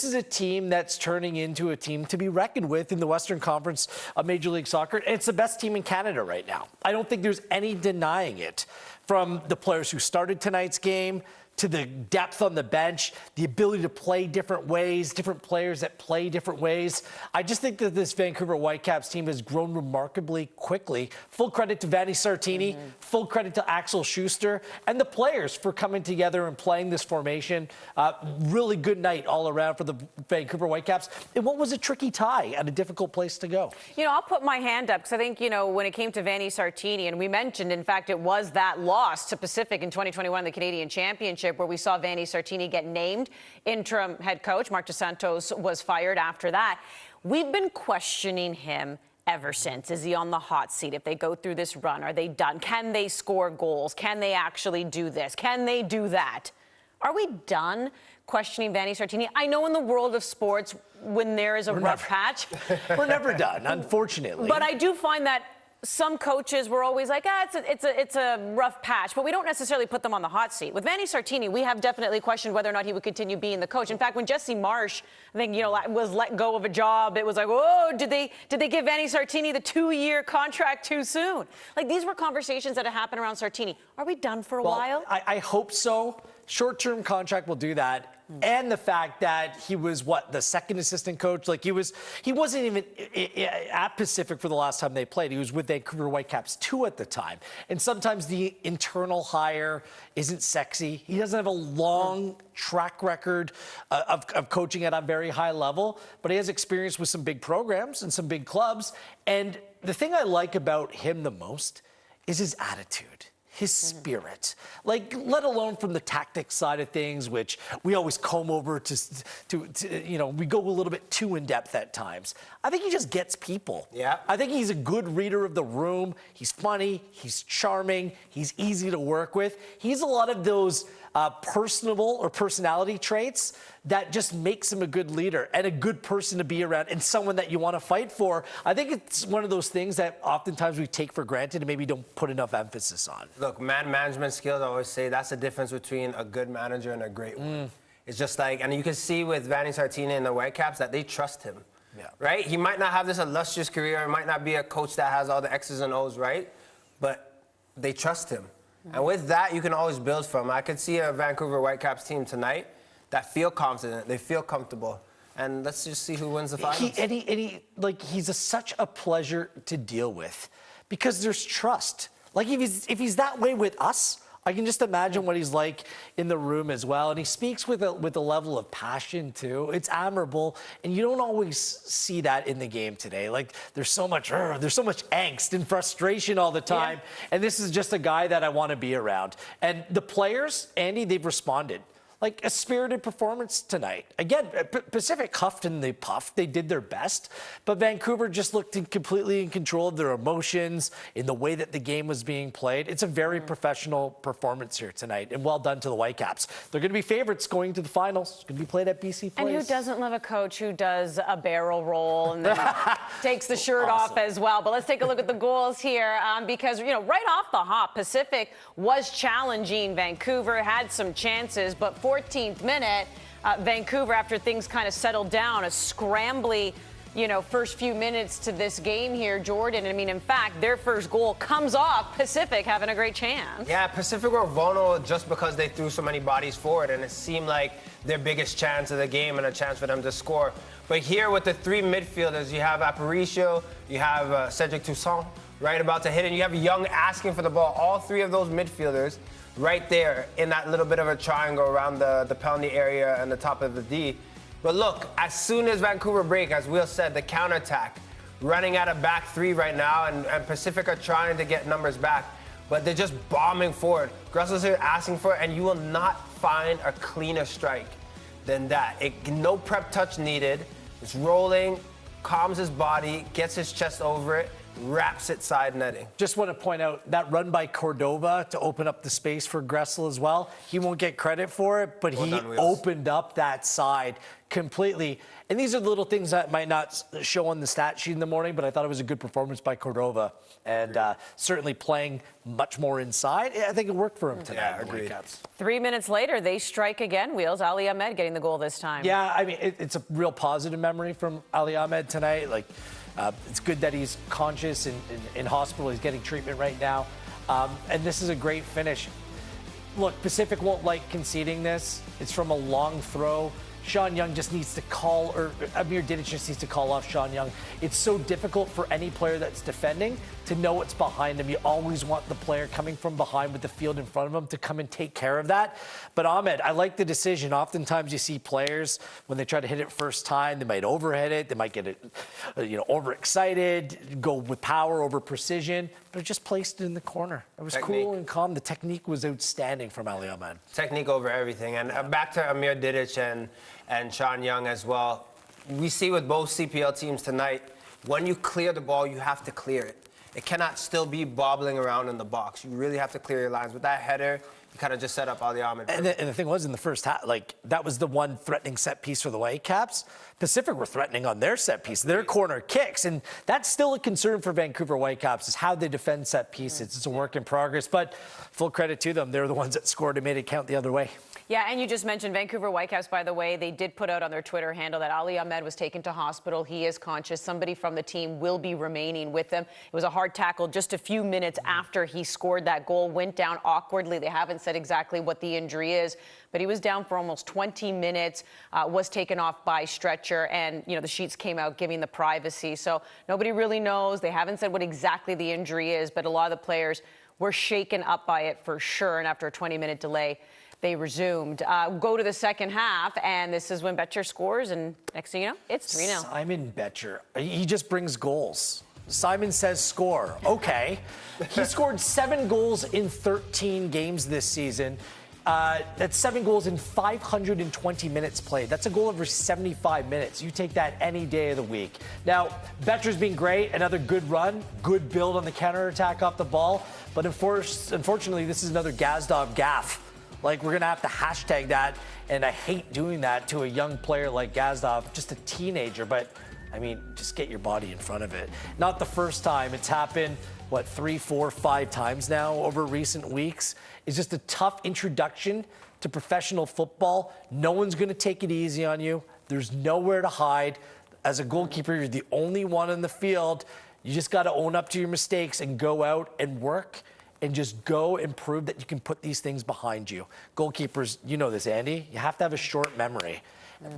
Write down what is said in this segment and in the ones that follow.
this is a team that's turning into a team to be reckoned with in the Western Conference of Major League Soccer. And it's the best team in Canada right now. I don't think there's any denying it. From the players who started tonight's game to the depth on the bench, the ability to play different ways, different players that play different ways. I just think that this Vancouver Whitecaps team has grown remarkably quickly. Full credit to Vanni Sartini, full credit to Axel Schuster, and the players for coming together and playing this formation. Really good night all around for the Vancouver Whitecaps in what was a tricky tie and a difficult place to go. You know, I'll put my hand up because I think, when it came to Vanni Sartini, and we mentioned, in fact, it was that loss to Pacific in 2021, the Canadian Championship, where we saw Vanni Sartini get named interim head coach. Mark DeSantos was fired after that. We've been questioning him ever since. Is he on the hot seat? If they go through this run, are they done? Can they score goals? Can they actually do this? Can they do that? Are we done questioning Vanni Sartini? I know in the world of sports, when there is a rough patch, we're never done, unfortunately. But I do find that some coaches were always like, it's a rough patch, but we don't necessarily put them on the hot seat. With Vanni Sartini, we have definitely questioned whether or not he would continue being the coach. In fact, when Jesse Marsh, I think, was let go of a job, it was like, oh, did they give Vanni Sartini the 2-year contract too soon? Like, these were conversations that have happened around Sartini. Are we done for a while? I hope so. Short-term contract will do that. And the fact that he was, the second assistant coach? Like, he wasn't even at Pacific for the last time they played. He was with Vancouver Whitecaps 2 at the time. And sometimes the internal hire isn't sexy. He doesn't have a long track record of coaching at a very high level, but he has experience with some big programs and some big clubs. And the thing I like about him the most is his attitude. His spirit, like, let alone from the tactics side of things, which we always comb over to we go a little bit too in depth at times. I think he just gets people. Yeah. I think he's a good reader of the room. He's funny. He's charming. He's easy to work with. He's a lot of those personable or personality traits that just makes him a good leader and a good person to be around and someone that you want to fight for. I think it's one of those things that oftentimes we take for granted and maybe don't put enough emphasis on. Look, man management skills, I always say that's the difference between a good manager and a great one. It's just like, and you can see with Vanni Sartini and the Whitecaps that they trust him, right? He might not have this illustrious career, he might not be a coach that has all the X's and O's, right? But they trust him. And with that, you can always build from. I could see a Vancouver Whitecaps team tonight that feel confident, they feel comfortable. And let's just see who wins the finals. He's such a pleasure to deal with because there's trust. Like, if he's that way with us, I can just imagine what he's like in the room as well. And he speaks with a level of passion, too. It's admirable. And you don't always see that in the game today. Like, there's so much angst and frustration all the time. Yeah. And this is just a guy that I want to be around. And the players, Andy, they've responded. Like, a spirited performance tonight. Again, Pacific huffed and they puffed. They did their best. But Vancouver just looked completely in control of their emotions, in the way that the game was being played. It's a very professional performance here tonight. And well done to the Whitecaps. They're going to be favorites going to the finals. It's going to be played at BC Place. And who doesn't love a coach who does a barrel roll and then takes the shirt off as well? But let's take a look at the goals here because, right off the hop, Pacific was challenging Vancouver, had some chances, but 14th minute, Vancouver, after things kind of settled down, a scrambly, first few minutes to this game here, Jordan. I mean, in fact, their first goal comes off Pacific having a great chance. Yeah, Pacific were vulnerable just because they threw so many bodies forward, and it seemed like their biggest chance of the game and a chance for them to score. But here with the 3 midfielders, you have Aparicio, you have Cedric Toussaint, right about to hit, and you have Young asking for the ball. All 3 of those midfielders right there in that little bit of a triangle around the penalty area and the top of the D. But look, as soon as Vancouver break, as Will said, the counterattack, running at a back 3 right now, and Pacific are trying to get numbers back, but they're just bombing forward. Grussel's here asking for it, and you will not find a cleaner strike than that. No prep touch needed. It's rolling, calms his body, gets his chest over it, wraps it side netting. Just want to point out that run by Cordova to open up the space for Gressel as well. He won't get credit for it, but he opened up that side completely. And these are the little things that might not show on the stat sheet in the morning, but I thought it was a good performance by Cordova. And certainly playing much more inside. I think it worked for him tonight. Yeah, agreed. 3 minutes later, they strike again, Wheels. Ali Ahmed getting the goal this time. Yeah, I mean, it's a real positive memory from Ali Ahmed tonight. Like, it's good that he's conscious and in hospital. He's getting treatment right now. And this is a great finish. Look, Pacific won't like conceding this. It's from a long throw. Sean Young just needs to call, or Amir Didic just needs to call off Sean Young. It's so difficult for any player that's defending to know what's behind them. You always want the player coming from behind with the field in front of them to come and take care of that. But Ahmed, I like the decision. Oftentimes you see players, when they try to hit it first time, they might overhit it, they might get it, overexcited, go with power over precision, but it just placed it in the corner. It was cool and calm. The technique was outstanding from Ali Ahmed. Technique over everything. And back to Amir Didic and Sean Young as well. We see with both CPL teams tonight, when you clear the ball, you have to clear it. It cannot still be bobbling around in the box. You really have to clear your lines. With that header, you kind of just set up Ali Ahmed. And the thing was, in the first half, that was the one threatening set piece for the Whitecaps. Pacific were threatening on their set piece, their corner kicks, and that's still a concern for Vancouver Whitecaps, is how they defend set pieces. It's a work in progress, but full credit to them. They're the ones that scored and made it count the other way. Yeah, and you just mentioned Vancouver Whitecaps, by the way. They did put out on their Twitter handle that Ali Ahmed was taken to hospital. He is conscious. Somebody from the team will be remaining with him. It was a hard tackle just a few minutes after he scored that goal. Went down awkwardly. They haven't said exactly what the injury is, but he was down for almost 20 minutes, was taken off by stretcher, and, the sheets came out giving the privacy. So nobody really knows. They haven't said what exactly the injury is, but a lot of the players were shaken up by it for sure, and after a 20-minute delay, they resumed. Go to the second half, and this is when Betcher scores, and next thing you know, it's 3-0. Simon Betcher, he just brings goals. Simon says score. Okay. He scored 7 goals in 13 games this season. That's 7 goals in 520 minutes played. That's a goal every 75 minutes. You take that any day of the week. Now, Betcher's been great. Another good run, good build on the counterattack off the ball. But unfortunately, this is another Gazdov gaffe. We're going to have to hashtag that, and I hate doing that to a young player like Gazdov, just a teenager, but, just get your body in front of it. Not the first time. It's happened, 3, 4, 5 times now over recent weeks. It's just a tough introduction to professional football. No one's going to take it easy on you. There's nowhere to hide. As a goalkeeper, you're the only one in the field. You just got to own up to your mistakes and go out and work. And just go and prove that you can put these things behind you. Goalkeepers, you know this, Andy, you have to have a short memory.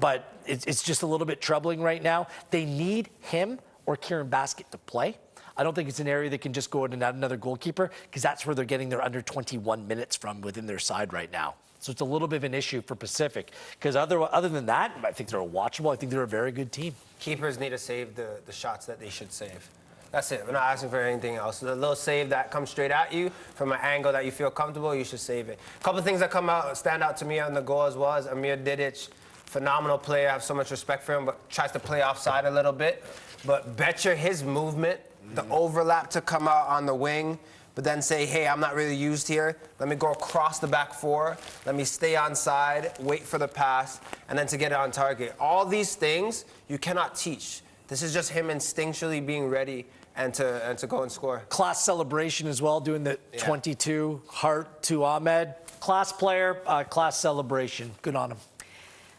But it's just a little bit troubling right now. They need him or Kieran Basket to play. I don't think it's an area they can just go out and add another goalkeeper, because that's where they're getting their under 21 minutes from within their side right now. So it's a little bit of an issue for Pacific, because other than that, I think they're watchable. I think they're a very good team. Keepers need to save the shots that they should save. That's it. We're not asking for anything else. The little save that comes straight at you from an angle that you feel comfortable, you should save it. A couple of things that stand out to me on the goal as well is Amir Didic, phenomenal player. I have so much respect for him, but tries to play offside a little bit. But Betcher, his movement, the overlap to come out on the wing, but then say, hey, I'm not really used here. Let me go across the back 4. Let me stay on side, wait for the pass, and then to get it on target. All these things you cannot teach. This is just him instinctually being ready and to go and score. Class celebration as well, doing the 22 heart to Ahmed. Class player, class celebration. Good on him.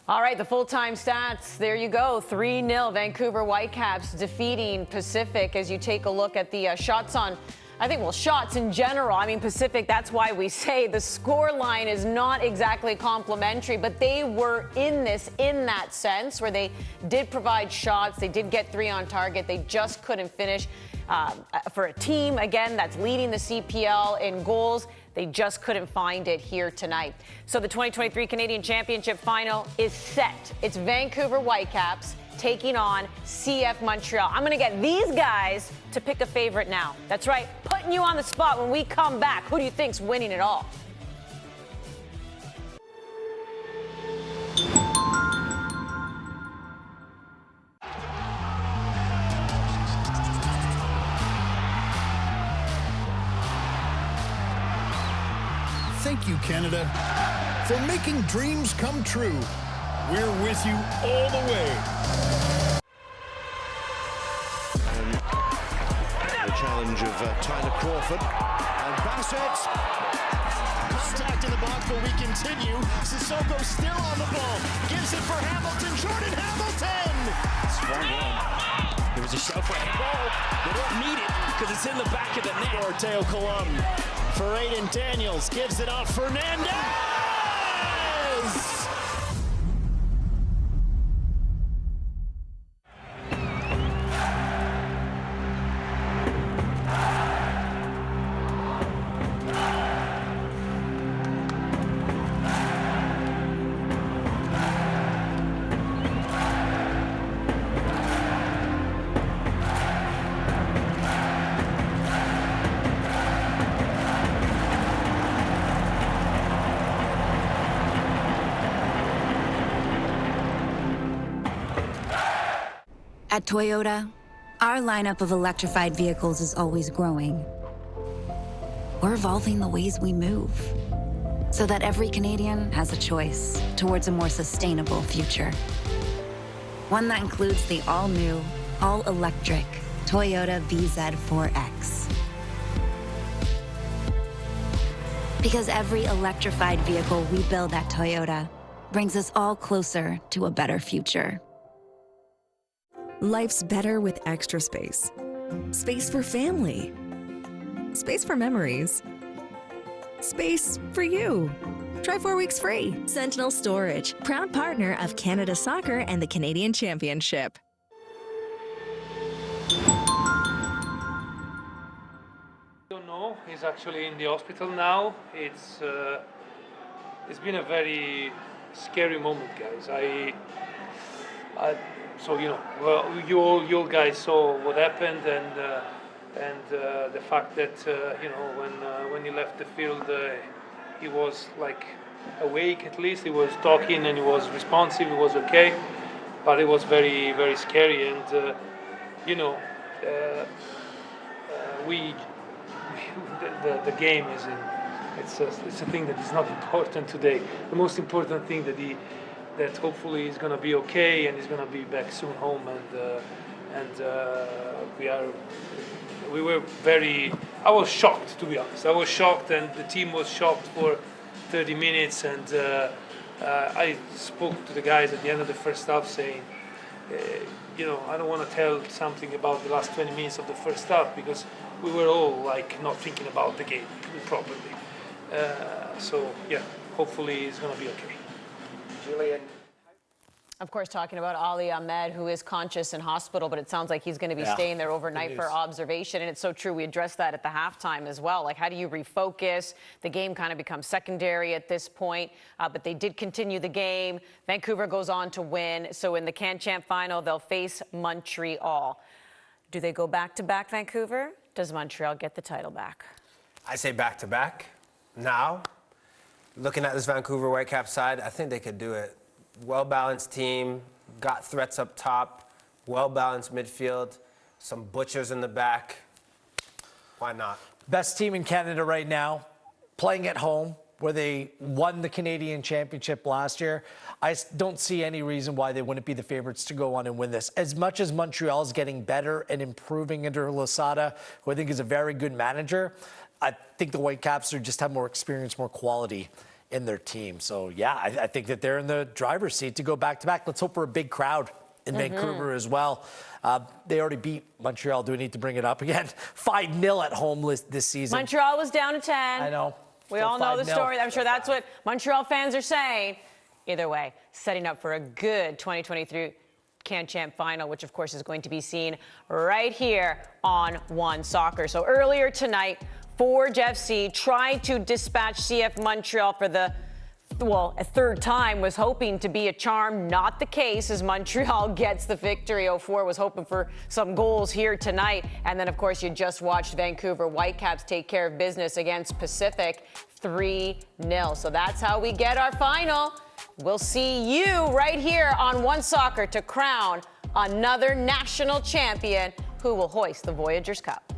All right, the full-time stats. There you go. 3-0 Vancouver Whitecaps defeating Pacific. As you take a look at the shots on, shots in general. Pacific, that's why we say the score line is not exactly complimentary, but they were in that sense where they did provide shots. They did get 3 on target. They just couldn't finish. For a team, again, that's leading the CPL in goals, they just couldn't find it here tonight. So the 2023 Canadian Championship final is set. It's Vancouver Whitecaps taking on CF Montreal. I'm going to get these guys to pick a favorite now. That's right, putting you on the spot when we come back. Who do you think's winning it all? thank you, Canada, for making dreams come true. We're with you all the way. The challenge of Tyler Crawford and Bassett. Contact in the box, but we continue. Sissoko still on the ball. Gives it for Hamilton. Jordan Hamilton! Strong one. There was a shout for a ball. They don't need it because it's in the back of the net. Orteo Colum for Aiden Daniels. Gives it off Fernandez! At Toyota, our lineup of electrified vehicles is always growing. We're evolving the ways we move so that every Canadian has a choice towards a more sustainable future. One that includes the all-new, all-electric Toyota VZ4X. Because every electrified vehicle we build at Toyota brings us all closer to a better future. Life's better with extra space. Space for family. Space for memories. Space for you. Try 4 weeks free. Sentinel Storage, proud partner of Canada Soccer and the Canadian Championship. I don't know. He's actually in the hospital now. It's been a very scary moment, guys. So well, you all guys saw what happened, and the fact that when he left the field, he was like awake. At least he was talking and he was responsive. He was okay, but it was very, very scary. And the game is in. It's a thing that is not important today. The most important thing that hopefully he's going to be okay and he's going to be back soon home, and we were very. I was shocked, to be honest. I was shocked, and the team was shocked for 30 minutes. And I spoke to the guys at the end of the first half, saying, I don't want to tell something about the last 20 minutes of the first half because we were all like not thinking about the game properly. So yeah, hopefully it's going to be okay. Julian. Of course, talking about Ali Ahmed, who is conscious in hospital, but it sounds like he's going to be staying there overnight for observation. And it's so true. We addressed that at the halftime as well. Like, how do you refocus? The game kind of becomes secondary at this point, but they did continue the game. Vancouver goes on to win. So in the Can-Champ final, they'll face Montreal. Do they go back-to-back, Vancouver? Does Montreal get the title back? I say back-to-back. Now, looking at this Vancouver Whitecaps side, I think they could do it. Well-balanced team, got threats up top, well-balanced midfield, some butchers in the back. Why not? Best team in Canada right now, playing at home, where they won the Canadian Championship last year. I don't see any reason why they wouldn't be the favorites to go on and win this. As much as Montreal is getting better and improving under Losada, who I think is a very good manager, I think the Whitecaps just have more experience, more quality in their team. So, yeah, I think that they're in the driver's seat to go back-to-back. Let's hope for a big crowd in Vancouver as well. They already beat Montreal. Do we need to bring it up again? 5-0 at home this season. Montreal was down to 10. I know. We all know the story. I'm sure that's what Montreal fans are saying. Either way, setting up for a good 2023 Can-Champ final, which, of course, is going to be seen right here on One Soccer. So earlier tonight, Forge FC tried to dispatch CF Montreal for a third time, was hoping to be a charm. Not the case as Montreal gets the victory. 04 was hoping for some goals here tonight. And then, of course, you just watched Vancouver Whitecaps take care of business against Pacific 3-0. So that's how we get our final. We'll see you right here on One Soccer to crown another national champion who will hoist the Voyageurs Cup.